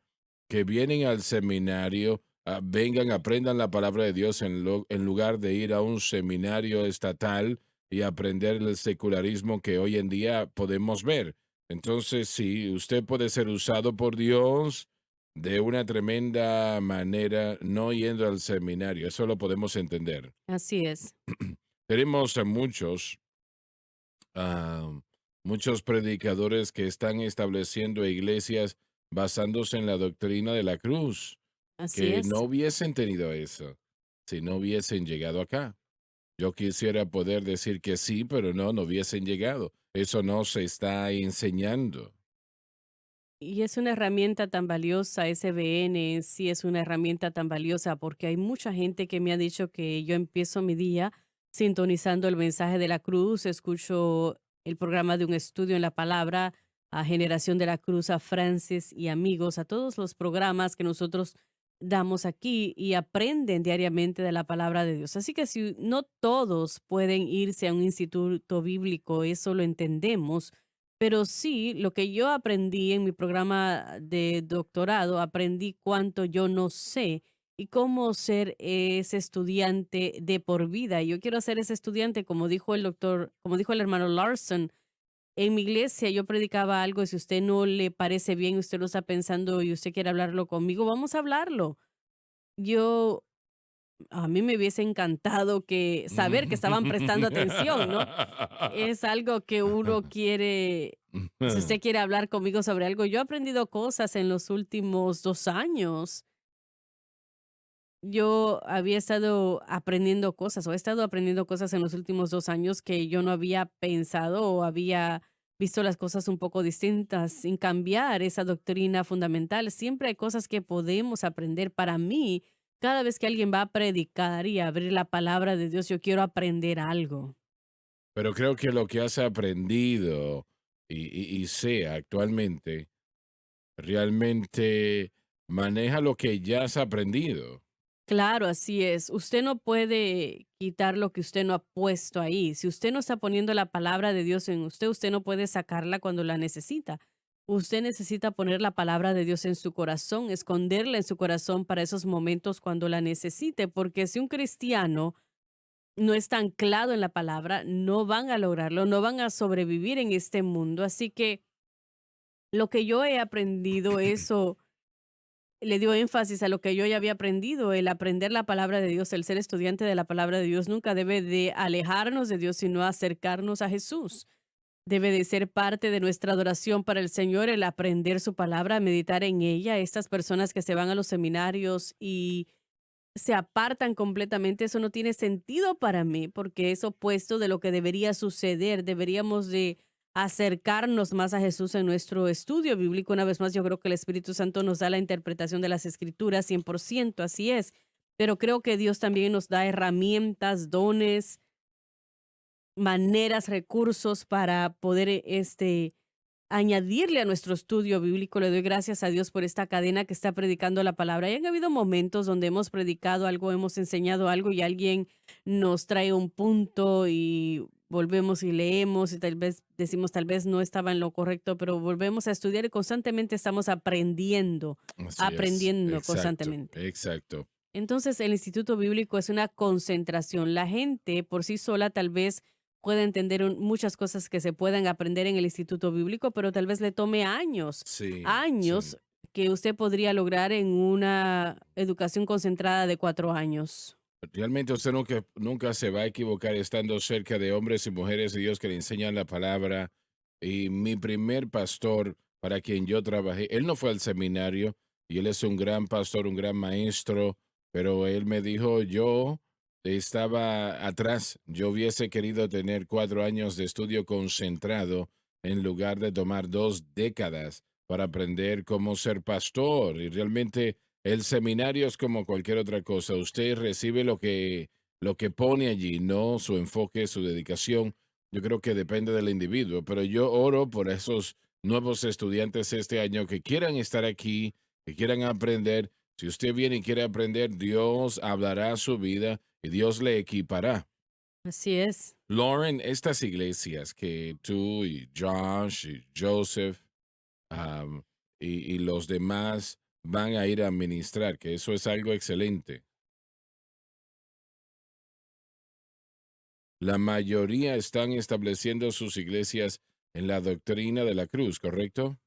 que vienen al seminario, vengan, aprendan la palabra de Dios en lugar de ir a un seminario estatal y aprender el secularismo que hoy en día podemos ver. Entonces, sí, usted puede ser usado por Dios de una tremenda manera, no yendo al seminario. Eso lo podemos entender. Así es. Tenemos a ah, muchos predicadores que están estableciendo iglesias basándose en la doctrina de la cruz, Así que no es. hubiesen tenido eso si no hubiesen llegado acá. Yo quisiera poder decir que sí, pero no, no hubiesen llegado. Eso no se está enseñando. Y es una herramienta tan valiosa, SBN en sí es una herramienta tan valiosa porque hay mucha gente que me ha dicho que yo empiezo mi día sintonizando el mensaje de la cruz, escucho el programa de un estudio en la palabra, a Generación de la Cruz, a Francis y amigos, a todos los programas que nosotros damos aquí y aprenden diariamente de la palabra de Dios. Así que si no todos pueden irse a un instituto bíblico, eso lo entendemos, pero sí, lo que yo aprendí en mi programa de doctorado, aprendí cuánto yo no sé y cómo ser ese estudiante de por vida. Yo quiero ser ese estudiante, como dijo el doctor, como dijo el hermano Larson. En mi iglesia yo predicaba algo, si usted no le parece bien, usted lo está pensando y usted quiere hablarlo conmigo, vamos a hablarlo. Yo a mí me hubiese encantado que saber que estaban prestando atención, ¿no? Es algo que uno quiere, si usted quiere hablar conmigo sobre algo, yo he aprendido cosas en los últimos 2 años. Yo había estado aprendiendo cosas, o he estado aprendiendo cosas en los últimos 2 años que yo no había pensado o había visto las cosas un poco distintas, sin cambiar esa doctrina fundamental. Siempre hay cosas que podemos aprender. Para mí, cada vez que alguien va a predicar y a abrir la palabra de Dios, yo quiero aprender algo. Pero creo que lo que has aprendido y sé actualmente, realmente maneja lo que ya has aprendido. Claro, así es. Usted no puede quitar lo que usted no ha puesto ahí. Si usted no está poniendo la palabra de Dios en usted, usted no puede sacarla cuando la necesita. Usted necesita poner la palabra de Dios en su corazón, esconderla en su corazón para esos momentos cuando la necesite, porque si un cristiano no está anclado en la palabra, no van a lograrlo, no van a sobrevivir en este mundo. Así que lo que yo he aprendido, eso le dio énfasis a lo que yo ya había aprendido, el aprender la palabra de Dios, el ser estudiante de la palabra de Dios nunca debe de alejarnos de Dios, sino acercarnos a Jesús. Debe de ser parte de nuestra adoración para el Señor, el aprender su palabra, meditar en ella. Estas personas que se van a los seminarios y se apartan completamente, eso no tiene sentido para mí, porque es opuesto de lo que debería suceder. Deberíamos de acercarnos más a Jesús en nuestro estudio bíblico. Una vez más, yo creo que el Espíritu Santo nos da la interpretación de las Escrituras 100%, así es. Pero creo que Dios también nos da herramientas, dones, maneras, recursos para poder añadirle a nuestro estudio bíblico. Le doy gracias a Dios por esta cadena que está predicando la palabra. Y han habido momentos donde hemos predicado algo, hemos enseñado algo y alguien nos trae un punto y volvemos y leemos y tal vez decimos tal vez no estaba en lo correcto, pero volvemos a estudiar y constantemente estamos aprendiendo, Así es, aprendiendo exacto, constantemente. exacto. Entonces, el instituto bíblico es una concentración. La gente por sí sola tal vez pueda entender muchas cosas que se puedan aprender en el instituto bíblico, pero tal vez le tome años, Sí, sí. años que usted podría lograr en una educación concentrada de 4 años. Realmente usted nunca se va a equivocar estando cerca de hombres y mujeres de Dios que le enseñan la palabra. Y mi primer pastor para quien yo trabajé, él no fue al seminario y él es un gran pastor, un gran maestro, pero él me dijo, yo estaba atrás, yo hubiese querido tener 4 años de estudio concentrado en lugar de tomar 2 décadas para aprender cómo ser pastor. Y realmente el seminario es como cualquier otra cosa. Usted recibe lo que pone allí, no su enfoque, su dedicación. Yo creo que depende del individuo, pero yo oro por esos nuevos estudiantes este año que quieran estar aquí, que quieran aprender. Si usted viene y quiere aprender, Dios hablará a su vida y Dios le equipará. Así es. Lauren, estas iglesias que tú y Josh y Joseph am, y los demás van a ir a ministrar, que eso es algo excelente. La mayoría están estableciendo sus iglesias en la doctrina de la cruz, ¿correcto?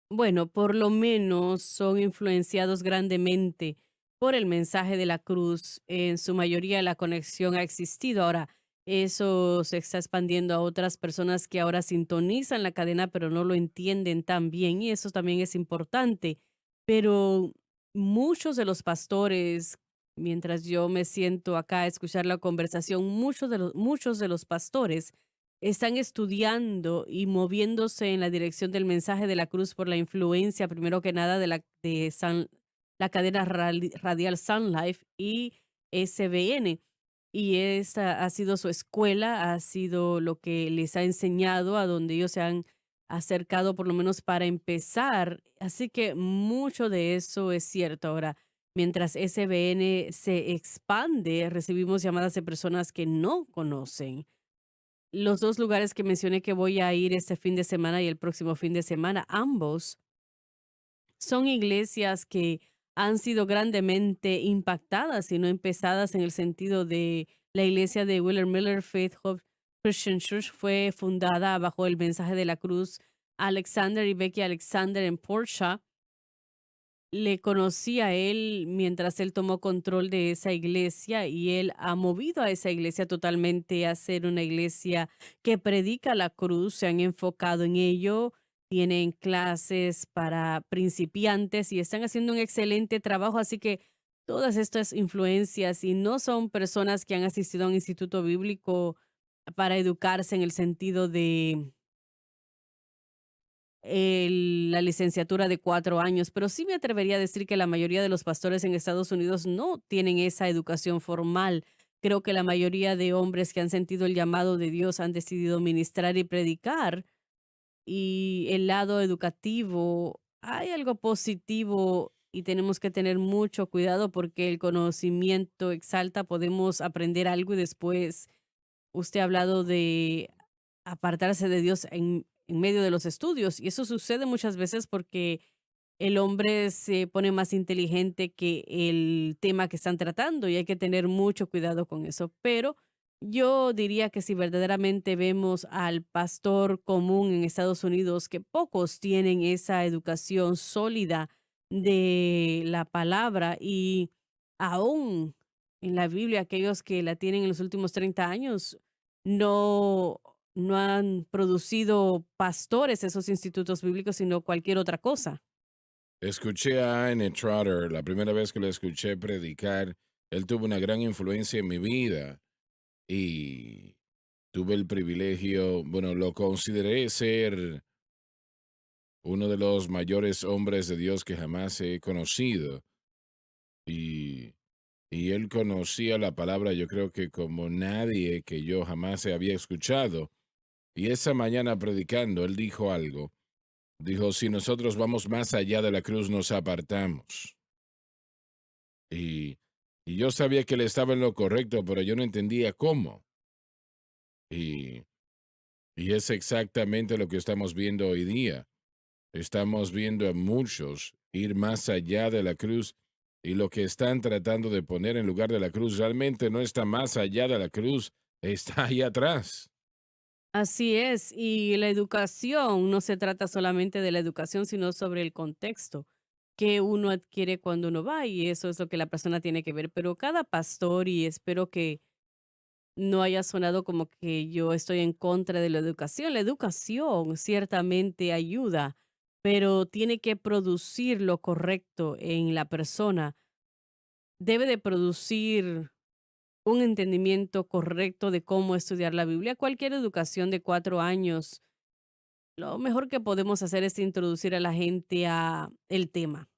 Bueno, por lo menos son influenciados grandemente por el mensaje de la cruz. En su mayoría la conexión ha existido. Ahora, eso se está expandiendo a otras personas que ahora sintonizan la cadena, pero no lo entienden tan bien y eso también es importante. Pero muchos de los pastores, mientras yo me siento acá a escuchar la conversación, muchos de los pastores están estudiando y moviéndose en la dirección del mensaje de la cruz por la influencia, primero que nada, la cadena radial Sun Life y SBN. Y esta ha sido su escuela, ha sido lo que les ha enseñado, a donde ellos se han acercado, por lo menos para empezar. Así que mucho de eso es cierto. Ahora, mientras SBN se expande, recibimos llamadas de personas que no conocen los 2 lugares que mencioné que voy a ir este fin de semana y el próximo fin de semana. Ambos son iglesias que han sido grandemente impactadas y no empezadas, en el sentido de la iglesia de Willard Miller Faith Hope Christian Church fue fundada bajo el mensaje de la cruz. Alexander y Becky Alexander en Porsche le conocí a él mientras él tomó control de esa iglesia y él ha movido a esa iglesia totalmente a ser una iglesia que predica la cruz, se han enfocado en ello, tienen clases para principiantes y están haciendo un excelente trabajo, así que todas estas influencias y no son personas que han asistido a un instituto bíblico para educarse en el sentido de la licenciatura de 4 años, pero sí me atrevería a decir que la mayoría de los pastores en Estados Unidos no tienen esa educación formal. Creo que la mayoría de hombres que han sentido el llamado de Dios han decidido ministrar y predicar, y el lado educativo, hay algo positivo y tenemos que tener mucho cuidado porque el conocimiento exalta, podemos aprender algo y después usted ha hablado de apartarse de Dios en medio de los estudios, y eso sucede muchas veces porque el hombre se pone más inteligente que el tema que están tratando y hay que tener mucho cuidado con eso. Pero yo diría que si verdaderamente vemos al pastor común en Estados Unidos, que pocos tienen esa educación sólida de la palabra y aún en la Biblia, aquellos que la tienen en los últimos 30 años, no, no han producido pastores esos institutos bíblicos, sino cualquier otra cosa. Escuché a Anne Trotter, la primera vez que lo escuché predicar, él tuvo una gran influencia en mi vida y tuve el privilegio, bueno, lo consideré ser uno de los mayores hombres de Dios que jamás he conocido. Y, y él conocía la palabra, yo creo que como nadie que yo jamás había escuchado. Y esa mañana predicando, él dijo algo. Dijo, si nosotros vamos más allá de la cruz, nos apartamos. Y, y yo sabía que él estaba en lo correcto, pero yo no entendía cómo. Y, y es exactamente lo que estamos viendo hoy día. Estamos viendo a muchos ir más allá de la cruz y lo que están tratando de poner en lugar de la cruz realmente no está más allá de la cruz, está ahí atrás. Así es, y la educación no se trata solamente de la educación, sino sobre el contexto que uno adquiere cuando uno va, y eso es lo que la persona tiene que ver. Pero cada pastor, y espero que no haya sonado como que yo estoy en contra de la educación ciertamente ayuda, pero tiene que producir lo correcto en la persona. Debe de producir un entendimiento correcto de cómo estudiar la Biblia. Cualquier educación de 4 años, lo mejor que podemos hacer es introducir a la gente a el tema.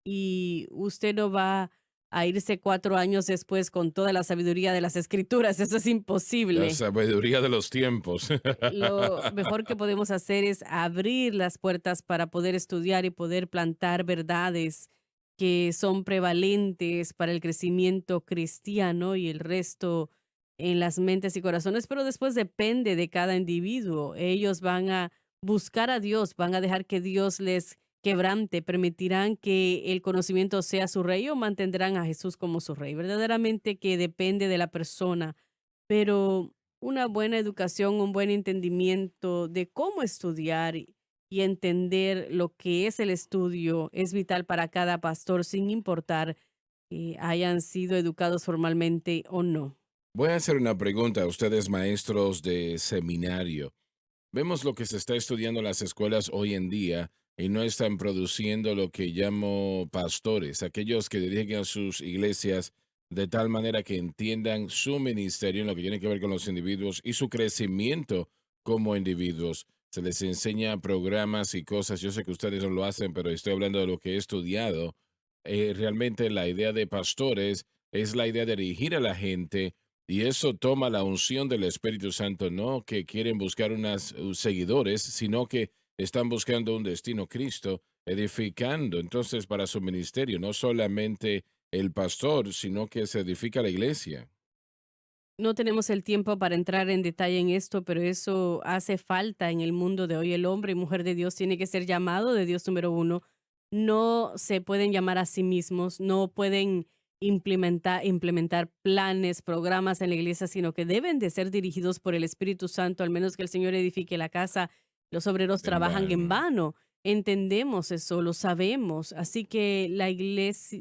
Y usted no va a irse 4 años después con toda la sabiduría de las escrituras. Eso es La imposible. sabiduría de los tiempos. Lo mejor que podemos hacer es abrir las puertas para poder estudiar y poder plantar verdades que son prevalentes para el crecimiento cristiano y el resto en las mentes y corazones, pero después depende de cada individuo. Ellos van a buscar a Dios, van a dejar que Dios les quebrante, permitirán que el conocimiento sea su rey o mantendrán a Jesús como su rey. Verdaderamente que depende de la persona, pero una buena educación, un buen entendimiento de cómo estudiar y entender lo que es el estudio es vital para cada pastor, sin importar que hayan sido educados formalmente o no. Voy a hacer una pregunta a ustedes, maestros de seminario. Vemos lo que se está estudiando en las escuelas hoy en día y no están produciendo lo que llamo pastores, aquellos que dirigen a sus iglesias de tal manera que entiendan su ministerio en lo que tiene que ver con los individuos y su crecimiento como individuos. Se les enseña programas y cosas. Yo sé que ustedes no lo hacen, pero estoy hablando de lo que he estudiado. Realmente la idea de pastores es la idea de dirigir a la gente y eso toma la unción del Espíritu Santo, no que quieren buscar unas seguidores, sino que están buscando un destino Cristo, edificando entonces para su ministerio, no solamente el pastor, sino que se edifica la iglesia. No tenemos el tiempo para entrar en detalle en esto, pero eso hace falta en el mundo de hoy. El hombre y mujer de Dios tiene que ser llamado de Dios número uno. No se pueden llamar a sí mismos, no pueden implementar planes, programas en la iglesia, sino que deben de ser dirigidos por el Espíritu Santo, al menos que el Señor edifique la casa. Los obreros En trabajan en vano. vano. entendemos eso, lo sabemos. Así que la iglesia,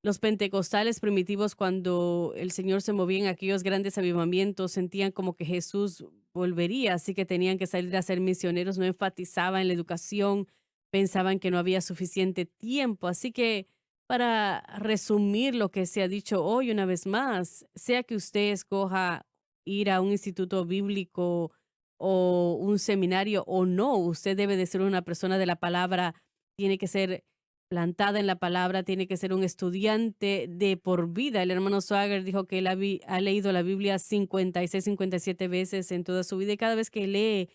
los pentecostales primitivos, cuando el Señor se movía en aquellos grandes avivamientos, sentían como que Jesús volvería, así que tenían que salir a ser misioneros, no enfatizaban en la educación, pensaban que no había suficiente tiempo. Así que para resumir lo que se ha dicho hoy una vez más, sea que usted escoja ir a un instituto bíblico o un seminario o no, usted debe de ser una persona de la palabra, tiene que ser plantada en la palabra, tiene que ser un estudiante de por vida. El hermano Swagger dijo que él ha leído la Biblia 56, 57 veces en toda su vida y cada vez que lee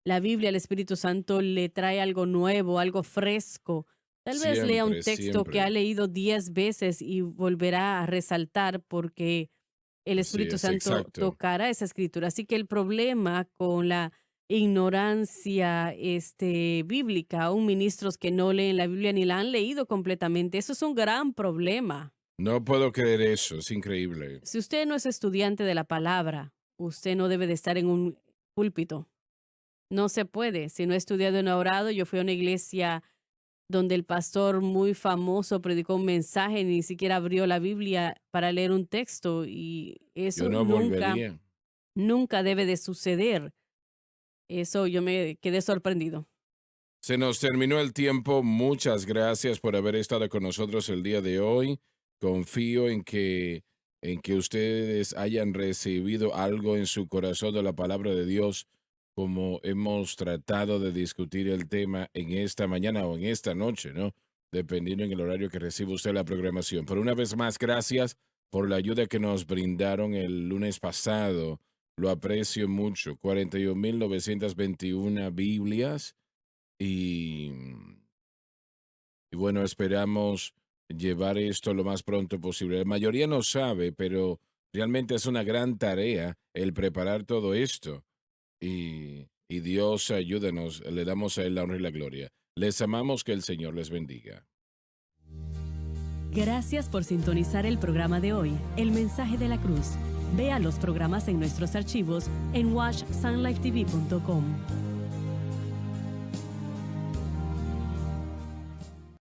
la Biblia, el Espíritu Santo le trae algo nuevo, algo fresco. Tal vez lea un Siempre, texto que ha siempre. leído 10 veces y volverá a resaltar porque el Así Espíritu es, Santo exacto. tocará esa escritura. Así que el problema con la ignorancia bíblica, aún ministros que no leen la Biblia ni la han leído completamente, eso es un gran problema. No puedo creer eso, es increíble. Si usted no es estudiante de la palabra, usted no debe de estar en un púlpito. No se puede. Si no he estudiado y no he orado, yo fui a una iglesia donde el pastor muy famoso predicó un mensaje, ni siquiera abrió la Biblia para leer un texto y Yo eso no nunca, volvería. nunca debe de suceder. Eso yo me quedé sorprendido. Se nos terminó el tiempo. Muchas gracias por haber estado con nosotros el día de hoy. Confío en que ustedes hayan recibido algo en su corazón de la palabra de Dios, como hemos tratado de discutir el tema en esta mañana o en esta noche, ¿no? Dependiendo en el horario que reciba usted la programación. Pero una vez más, gracias por la ayuda que nos brindaron el lunes pasado. Lo aprecio mucho. 41.921 Biblias y, y bueno, esperamos llevar esto lo más pronto posible. La mayoría no sabe, pero realmente es una gran tarea el preparar todo esto. Y Dios ayúdenos, le damos a Él la honra y la gloria. Les amamos, que el Señor les bendiga. Gracias por sintonizar el programa de hoy, El Mensaje de la Cruz. Vea los programas en nuestros archivos en washsunlifetv.com.